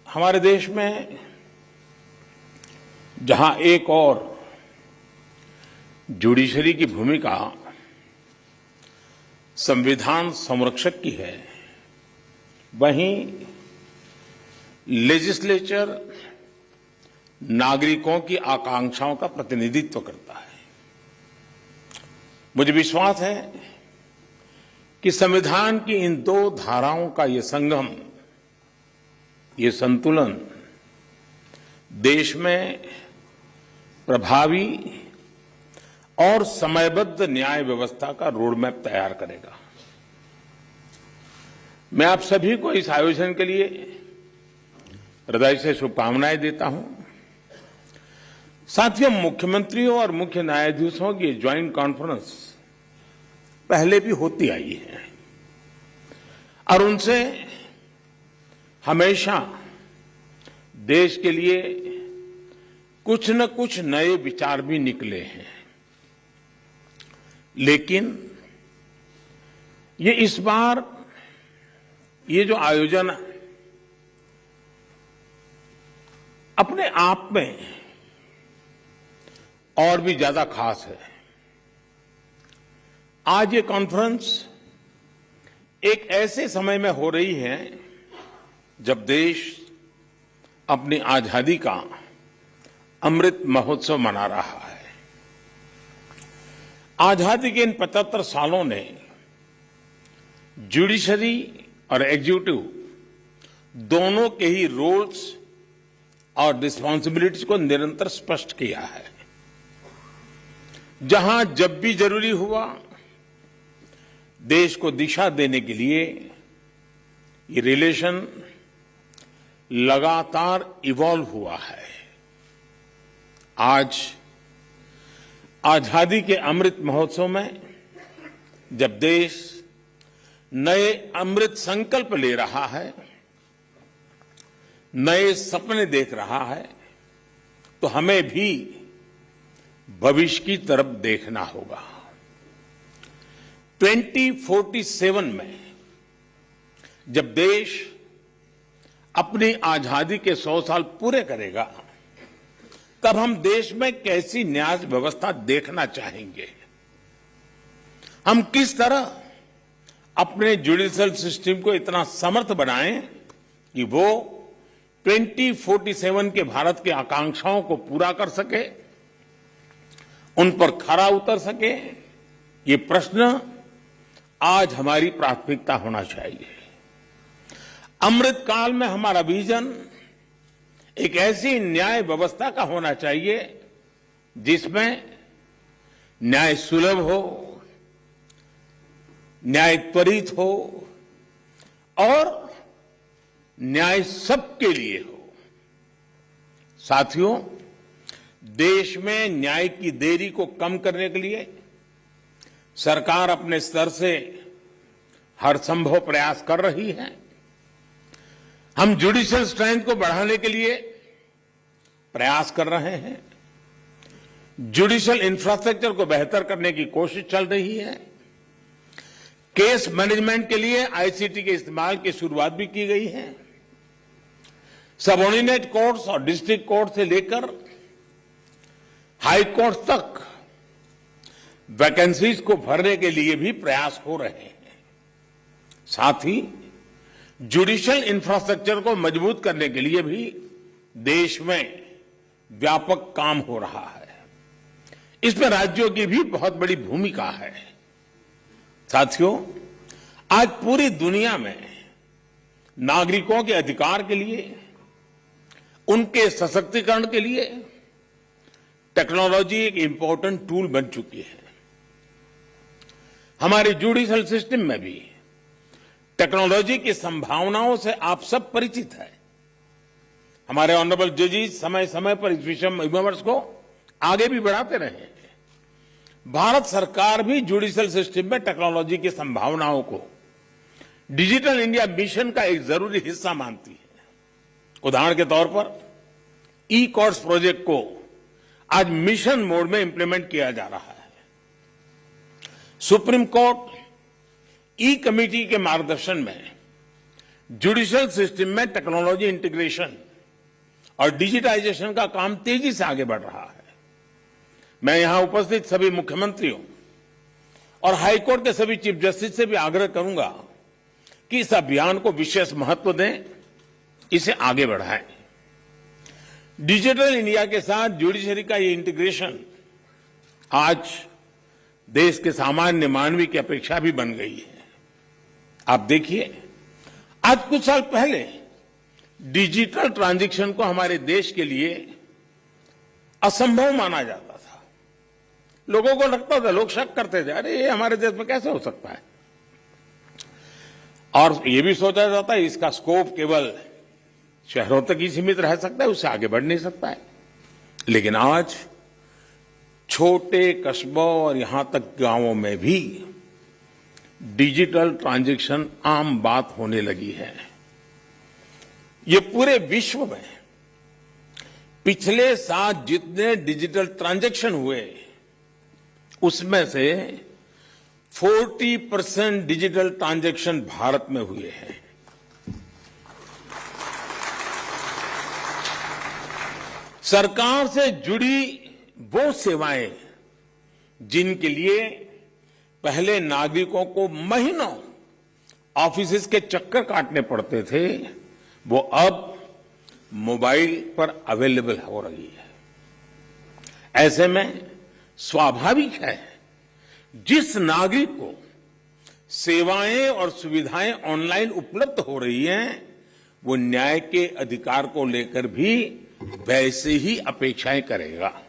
हमारे देश में जहां एक और जुडिशरी की भूमिका संविधान संरक्षक की है, वहीं लेजिस्लेचर नागरिकों की आकांक्षाओं का प्रतिनिधित्व करता है। मुझे विश्वास है कि संविधान की इन दो धाराओं का ये संगम, ये संतुलन देश में प्रभावी और समयबद्ध न्याय व्यवस्था का रोडमैप तैयार करेगा। मैं आप सभी को इस आयोजन के लिए हृदय से शुभकामनाएं देता हूं। साथियों, मुख्यमंत्रियों और मुख्य न्यायाधीशों की ज्वाइंट कॉन्फ्रेंस पहले भी होती आई है और उनसे हमेशा देश के लिए कुछ न कुछ नए विचार भी निकले हैं, लेकिन ये इस बार ये जो आयोजन अपने आप में और भी ज्यादा खास है। आज ये कॉन्फ्रेंस एक ऐसे समय में हो रही है जब देश अपनी आजादी का अमृत महोत्सव मना रहा है। आजादी के इन 75 सालों ने जुडिशरी और एग्जीक्यूटिव दोनों के ही रोल्स और रिस्पांसिबिलिटीज को निरंतर स्पष्ट किया है। जहां जब भी जरूरी हुआ, देश को दिशा देने के लिए ये रिलेशन लगातार इवॉल्व हुआ है। आज आजादी के अमृत महोत्सव में जब देश नए अमृत संकल्प ले रहा है, नए सपने देख रहा है, तो हमें भी भविष्य की तरफ देखना होगा। 2047 में जब देश अपनी आजादी के 100 साल पूरे करेगा, तब हम देश में कैसी न्याय व्यवस्था देखना चाहेंगे। हम किस तरह अपने जुडिशियल सिस्टम को इतना समर्थ बनाएं कि वो 2047 के भारत की आकांक्षाओं को पूरा कर सके, उन पर खरा उतर सके। ये प्रश्न आज हमारी प्राथमिकता होना चाहिए। अमृत काल में हमारा विजन एक ऐसी न्याय व्यवस्था का होना चाहिए जिसमें न्याय सुलभ हो, न्याय त्वरित हो और न्याय सबके लिए हो। साथियों, देश में न्याय की देरी को कम करने के लिए सरकार अपने स्तर से हर संभव प्रयास कर रही है। हम जुडिशियल स्ट्रेंथ को बढ़ाने के लिए प्रयास कर रहे हैं। जुडिशियल इंफ्रास्ट्रक्चर को बेहतर करने की कोशिश चल रही है। केस मैनेजमेंट के लिए आईसीटी के इस्तेमाल की शुरुआत भी की गई है। सबऑर्डिनेट कोर्ट्स और डिस्ट्रिक्ट कोर्ट से लेकर हाई कोर्ट तक वैकेंसीज को भरने के लिए भी प्रयास हो रहे हैं। साथ ही जुडिशियल इंफ्रास्ट्रक्चर को मजबूत करने के लिए भी देश में व्यापक काम हो रहा है। इसमें राज्यों की भी बहुत बड़ी भूमिका है। साथियों, आज पूरी दुनिया में नागरिकों के अधिकार के लिए, उनके सशक्तिकरण के लिए टेक्नोलॉजी एक इंपॉर्टेंट टूल बन चुकी है। हमारे जुडिशियल सिस्टम में भी टेक्नोलॉजी की संभावनाओं से आप सब परिचित हैं। हमारे ऑनरेबल जजेस समय समय पर इस विमर्श को आगे भी बढ़ाते रहे हैं। भारत सरकार भी जुडिशियल सिस्टम में टेक्नोलॉजी की संभावनाओं को डिजिटल इंडिया मिशन का एक जरूरी हिस्सा मानती है। उदाहरण के तौर पर ई कोर्ट्स प्रोजेक्ट को आज मिशन मोड में इंप्लीमेंट किया जा रहा है। सुप्रीम कोर्ट ई कमेटी के मार्गदर्शन में जुडिशियल सिस्टम में टेक्नोलॉजी इंटीग्रेशन और डिजिटाइजेशन का काम तेजी से आगे बढ़ रहा है। मैं यहां उपस्थित सभी मुख्यमंत्रियों और हाईकोर्ट के सभी चीफ जस्टिस से भी आग्रह करूंगा कि इस अभियान को विशेष महत्व दें, इसे आगे बढ़ाएं। डिजिटल इंडिया के साथ जुडिशरी का ये इंटीग्रेशन आज देश के सामान्य मानवी की अपेक्षा भी बन गई है। आप देखिए, आज कुछ साल पहले डिजिटल ट्रांजैक्शन को हमारे देश के लिए असंभव माना जाता था। लोगों को लगता था, लोग शक करते थे, अरे ये हमारे देश में कैसे हो सकता है। और ये भी सोचा जाता है इसका स्कोप केवल शहरों तक ही सीमित रह सकता है, उससे आगे बढ़ नहीं सकता है। लेकिन आज छोटे कस्बों और यहां तक गांवों में भी डिजिटल ट्रांजैक्शन आम बात होने लगी है। ये पूरे विश्व में पिछले साल जितने डिजिटल ट्रांजैक्शन हुए उसमें से 40% डिजिटल ट्रांजैक्शन भारत में हुए हैं। सरकार से जुड़ी वो सेवाएं जिनके लिए पहले नागरिकों को महीनों ऑफिस के चक्कर काटने पड़ते थे, वो अब मोबाइल पर अवेलेबल हो रही है। ऐसे में स्वाभाविक है जिस नागरिक को सेवाएं और सुविधाएं ऑनलाइन उपलब्ध हो रही हैं, वो न्याय के अधिकार को लेकर भी वैसे ही अपेक्षाएं करेगा।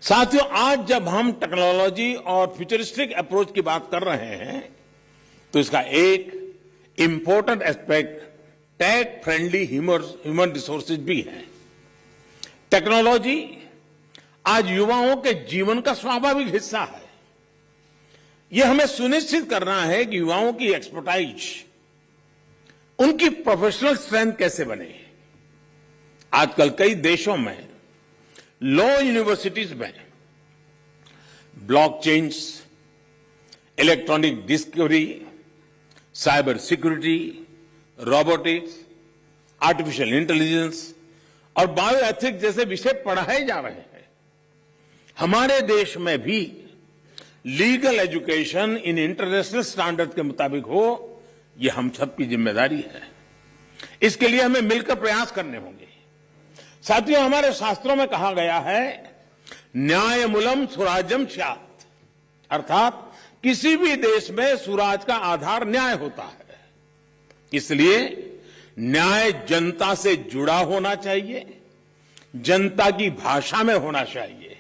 साथियों, आज जब हम टेक्नोलॉजी और फ्यूचरिस्टिक अप्रोच की बात कर रहे हैं तो इसका एक important aspect tech friendly human resources भी है। टेक्नोलॉजी आज युवाओं के जीवन का स्वाभाविक हिस्सा है। यह हमें सुनिश्चित करना है कि युवाओं की एक्सपर्टाइज, उनकी प्रोफेशनल स्ट्रेंथ कैसे बने। आजकल कई देशों में लॉ यूनिवर्सिटीज में blockchains, electronic discovery, cyber security, robotics, artificial intelligence और बायो एथिक्स जैसे विषय पढ़ाए जा रहे हैं। हमारे देश में भी legal education in international standard के मुताबिक हो, यह हम सबकी जिम्मेदारी है। इसके लिए हमें मिलकर प्रयास करने होंगे। साथियों, हमारे शास्त्रों में कहा गया है, न्यायमूलम सुराज्यम स्यात्, अर्थात किसी भी देश में सुराज का आधार न्याय होता है। इसलिए न्याय जनता से जुड़ा होना चाहिए, जनता की भाषा में होना चाहिए।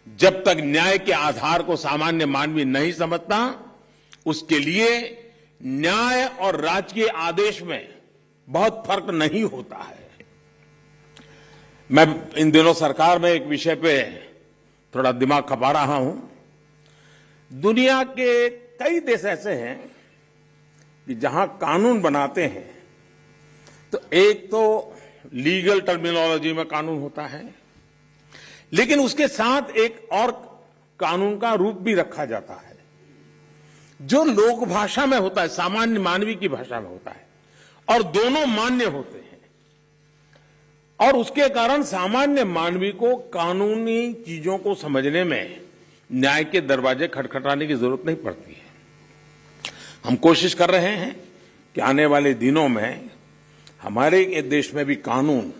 जब तक न्याय के आधार को सामान्य मानवी नहीं समझता, उसके लिए न्याय और राजकीय आदेश में बहुत फर्क नहीं होता है। मैं इन दिनों सरकार में एक विषय पे थोड़ा दिमाग खपा रहा हूं। दुनिया के कई देश ऐसे हैं कि जहां कानून बनाते हैं तो एक तो लीगल टर्मिनोलॉजी में कानून होता है, लेकिन उसके साथ एक और कानून का रूप भी रखा जाता है जो लोक भाषा में होता है, सामान्य मानवी की भाषा में होता है, और दोनों मान्य होते हैं। और उसके कारण सामान्य मानवी को कानूनी चीजों को समझने में न्याय के दरवाजे खटखटाने की जरूरत नहीं पड़ती है। हम कोशिश कर रहे हैं कि आने वाले दिनों में हमारे देश में भी कानून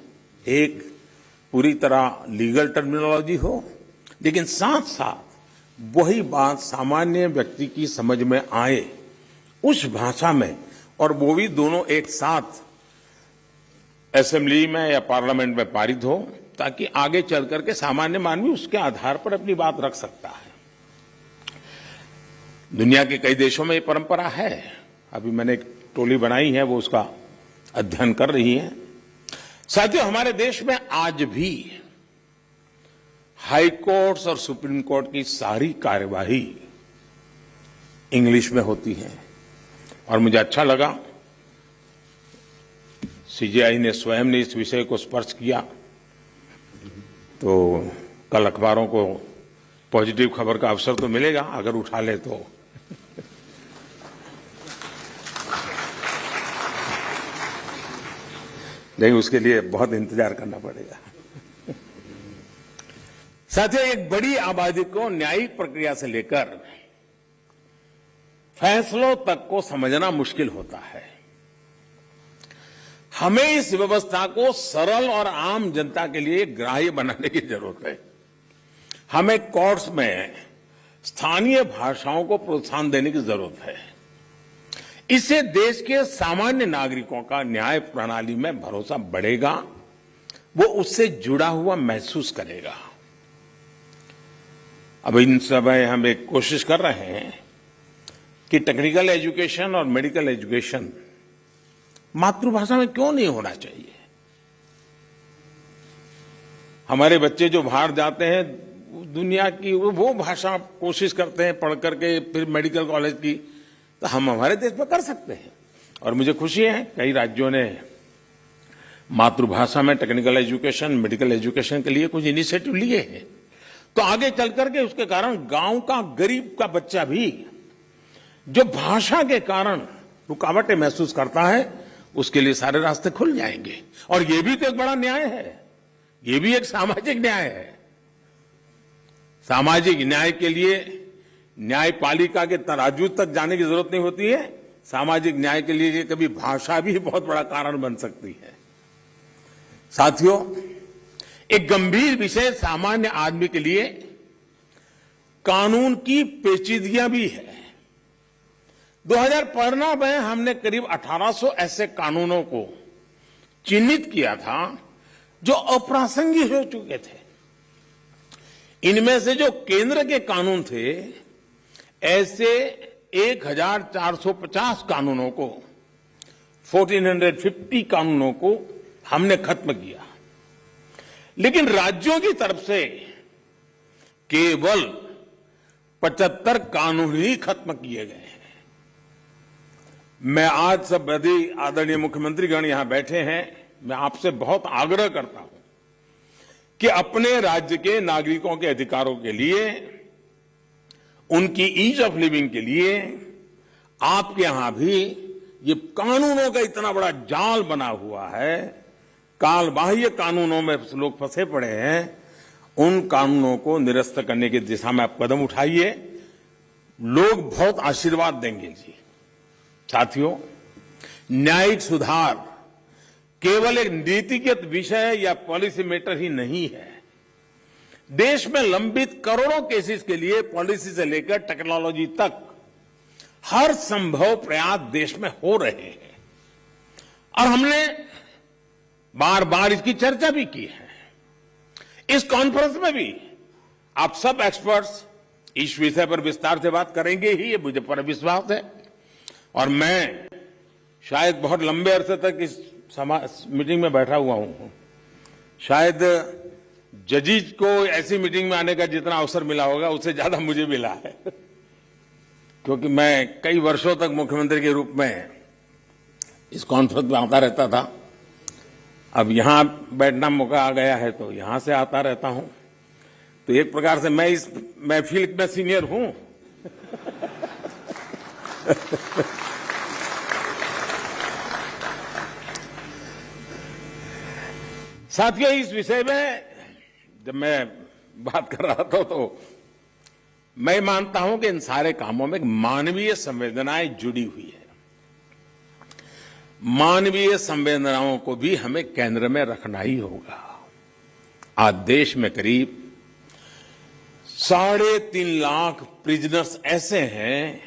एक पूरी तरह लीगल टर्मिनोलॉजी हो, लेकिन साथ साथ वही बात सामान्य व्यक्ति की समझ में आए उस भाषा में, और वो भी दोनों एक साथ असेंबली में या पार्लियामेंट में पारित हो, ताकि आगे चल करके सामान्य मानवी उसके आधार पर अपनी बात रख सकता है। दुनिया के कई देशों में ये परंपरा है। अभी मैंने एक टोली बनाई है, वो उसका अध्ययन कर रही है। साथियों, हमारे देश में आज भी हाई कोर्ट्स और सुप्रीम कोर्ट की सारी कार्यवाही इंग्लिश में होती है। और मुझे अच्छा लगा सीजेआई ने स्वयं ने इस विषय को स्पर्श किया, तो कल अखबारों को पॉजिटिव खबर का अवसर तो मिलेगा अगर उठा ले तो। नहीं, उसके लिए बहुत इंतजार करना पड़ेगा। साथियों, एक बड़ी आबादी को न्यायिक प्रक्रिया से लेकर फैसलों तक को समझना मुश्किल होता है। हमें इस व्यवस्था को सरल और आम जनता के लिए ग्राह्य बनाने की जरूरत है। हमें कोर्ट्स में स्थानीय भाषाओं को प्रोत्साहन देने की जरूरत है। इससे देश के सामान्य नागरिकों का न्याय प्रणाली में भरोसा बढ़ेगा, वो उससे जुड़ा हुआ महसूस करेगा। अब इन समय हम एक कोशिश कर रहे हैं कि टेक्निकल एजुकेशन और मेडिकल एजुकेशन मातृभाषा में क्यों नहीं होना चाहिए। हमारे बच्चे जो बाहर जाते हैं, दुनिया की वो भाषा कोशिश करते हैं पढ़ करके फिर मेडिकल कॉलेज की, तो हम हमारे देश में कर सकते हैं। और मुझे खुशी है कई राज्यों ने मातृभाषा में टेक्निकल एजुकेशन, मेडिकल एजुकेशन के लिए कुछ इनिशिएटिव लिए हैं। तो आगे चल करके उसके कारण गांव का गरीब का बच्चा भी जो भाषा के कारण रुकावटें महसूस करता है, उसके लिए सारे रास्ते खुल जाएंगे। और ये भी तो एक बड़ा न्याय है, ये भी एक सामाजिक न्याय है। सामाजिक न्याय के लिए न्यायपालिका के तराजू तक जाने की जरूरत नहीं होती है। सामाजिक न्याय के लिए कभी भाषा भी बहुत बड़ा कारण बन सकती है। साथियों, एक गंभीर विषय सामान्य आदमी के लिए कानून की पेचीदगियां भी है। 2015 में हमने करीब 1800 ऐसे कानूनों को चिन्हित किया था जो अप्रासंगिक हो चुके थे। इनमें से जो केंद्र के कानून थे, ऐसे 1450 कानूनों को, 1450 कानूनों को हमने खत्म किया। लेकिन राज्यों की तरफ से केवल 75 कानून ही खत्म किए गए हैं। मैं आज सब आदरणीय मुख्यमंत्रीगण यहां बैठे हैं, मैं आपसे बहुत आग्रह करता हूं कि अपने राज्य के नागरिकों के अधिकारों के लिए, उनकी ईज ऑफ लिविंग के लिए आपके यहां भी ये कानूनों का इतना बड़ा जाल बना हुआ है, काल बाह्य कानूनों में लोग फंसे पड़े हैं, उन कानूनों को निरस्त करने की दिशा में आप कदम उठाइए। लोग बहुत आशीर्वाद देंगे जी। साथियों, न्यायिक सुधार केवल एक नीतिगत विषय या पॉलिसी मैटर ही नहीं है। देश में लंबित करोड़ों केसेस के लिए पॉलिसी से लेकर टेक्नोलॉजी तक हर संभव प्रयास देश में हो रहे हैं और हमने बार बार इसकी चर्चा भी की है। इस कॉन्फ्रेंस में भी आप सब एक्सपर्ट्स इस विषय पर विस्तार से बात करेंगे ही, ये मुझे पर विश्वास है। और मैं शायद बहुत लंबे अरसे तक इस मीटिंग में बैठा हुआ हूं। शायद जजीज को ऐसी मीटिंग में आने का जितना अवसर मिला होगा, उससे ज्यादा मुझे मिला है क्योंकि मैं कई वर्षों तक मुख्यमंत्री के रूप में इस कॉन्फ्रेंस में आता रहता था। अब यहां बैठना मौका आ गया है तो यहां से आता रहता हूं। तो एक प्रकार से मैं इस महफिल में सीनियर हूं। साथियों, इस विषय में जब मैं बात कर रहा था तो मैं मानता हूं कि इन सारे कामों में मानवीय संवेदनाएं जुड़ी हुई है। मानवीय संवेदनाओं को भी हमें केंद्र में रखना ही होगा। आज देश में करीब 3.5 लाख प्रिजनर्स ऐसे हैं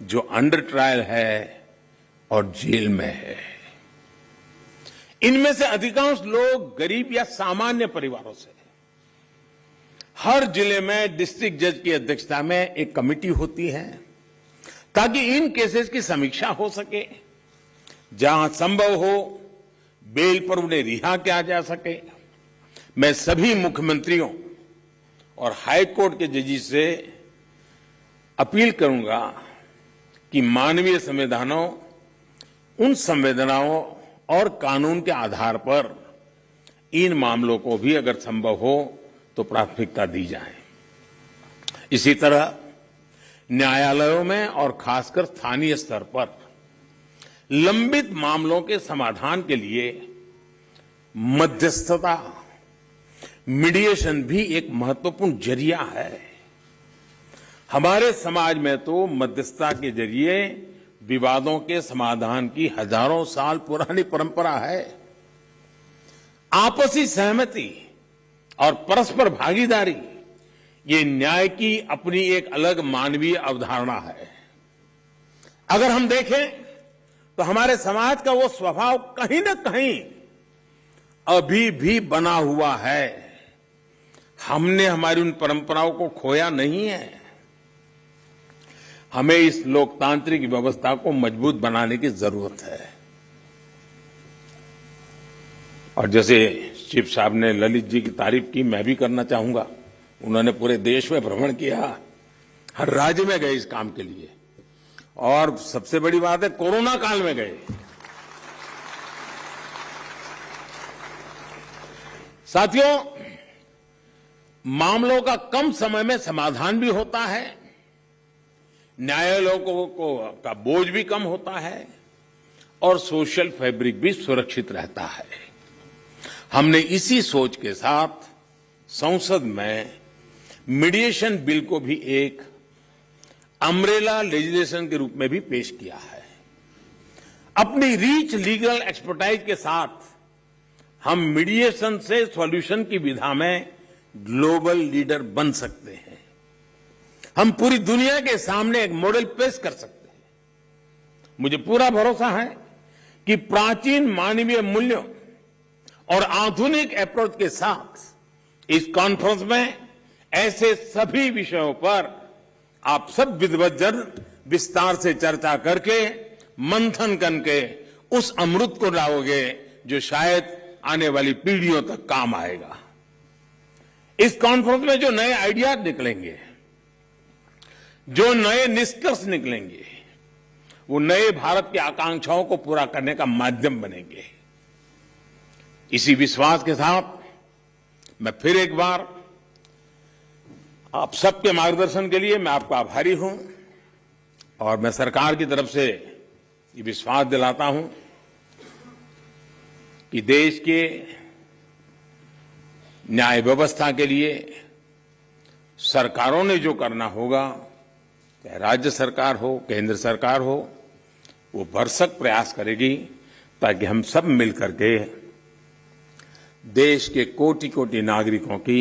जो अंडर ट्रायल है और जेल में है। इनमें से अधिकांश लोग गरीब या सामान्य परिवारों से। हर जिले में डिस्ट्रिक्ट जज की अध्यक्षता में एक कमेटी होती है ताकि इन केसेस की समीक्षा हो सके, जहां संभव हो बेल पर उन्हें रिहा किया जा सके। मैं सभी मुख्यमंत्रियों और हाई कोर्ट के जजेस से अपील करूंगा कि मानवीय संवेदनाओं, उन संवेदनाओं और कानून के आधार पर इन मामलों को भी अगर संभव हो तो प्राथमिकता दी जाए। इसी तरह न्यायालयों में और खासकर स्थानीय स्तर पर लंबित मामलों के समाधान के लिए मध्यस्थता, मीडिएशन भी एक महत्वपूर्ण जरिया है। हमारे समाज में तो मध्यस्थता के जरिए विवादों के समाधान की हजारों साल पुरानी परंपरा है। आपसी सहमति और परस्पर भागीदारी ये न्याय की अपनी एक अलग मानवीय अवधारणा है। अगर हम देखें तो हमारे समाज का वो स्वभाव कहीं न कहीं अभी भी बना हुआ है। हमने हमारी उन परंपराओं को खोया नहीं है। हमें इस लोकतांत्रिक व्यवस्था को मजबूत बनाने की जरूरत है। और जैसे चीफ साहब ने ललित जी की तारीफ की, मैं भी करना चाहूंगा। उन्होंने पूरे देश में भ्रमण किया, हर राज्य में गए इस काम के लिए, और सबसे बड़ी बात है कोरोना काल में गए। साथियों, मामलों का कम समय में समाधान भी होता है, न्यायालयों का बोझ भी कम होता है और सोशल फैब्रिक भी सुरक्षित रहता है। हमने इसी सोच के साथ संसद में मीडिएशन बिल को भी एक अम्ब्रेला लेजिस्लेशन के रूप में भी पेश किया है। अपनी रीच लीगल एक्सपर्टाइज के साथ हम मीडिएशन से सॉल्यूशन की विधा में ग्लोबल लीडर बन सकते हैं। हम पूरी दुनिया के सामने एक मॉडल पेश कर सकते हैं। मुझे पूरा भरोसा है कि प्राचीन मानवीय मूल्यों और आधुनिक अप्रोच के साथ इस कॉन्फ्रेंस में ऐसे सभी विषयों पर आप सब विद्वज्जन विस्तार से चर्चा करके, मंथन करके उस अमृत को लाओगे जो शायद आने वाली पीढ़ियों तक काम आएगा। इस कॉन्फ्रेंस में जो नए आइडियाज निकलेंगे, जो नए निष्कर्ष निकलेंगे, वो नए भारत की आकांक्षाओं को पूरा करने का माध्यम बनेंगे। इसी विश्वास के साथ मैं फिर एक बार आप सबके मार्गदर्शन के लिए मैं आपका आभारी हूं, और मैं सरकार की तरफ से ये विश्वास दिलाता हूं कि देश के न्याय व्यवस्था के लिए सरकारों ने जो करना होगा, चाहे राज्य सरकार हो, केंद्र सरकार हो, वो भरसक प्रयास करेगी ताकि हम सब मिलकर के देश के कोटि कोटि नागरिकों की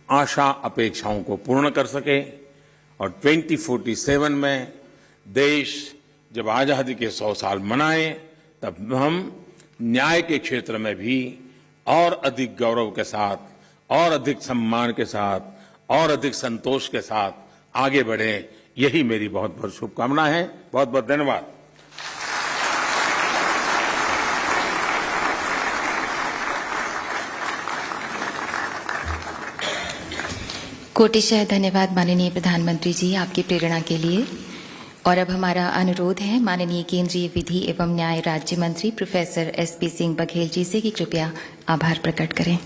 आशा अपेक्षाओं को पूर्ण कर सके। और 2047 में देश जब आजादी के 100 साल मनाए, तब हम न्याय के क्षेत्र में भी और अधिक गौरव के साथ, और अधिक सम्मान के साथ, और अधिक संतोष के साथ आगे बढ़े। यही मेरी बहुत बहुत शुभकामना है। बहुत बहुत धन्यवाद। कोटिशः धन्यवाद माननीय प्रधानमंत्री जी आपकी प्रेरणा के लिए। और अब हमारा अनुरोध है माननीय केंद्रीय विधि एवं न्याय राज्य मंत्री प्रोफेसर SP सिंह बघेल जी से कि कृपया आभार प्रकट करें।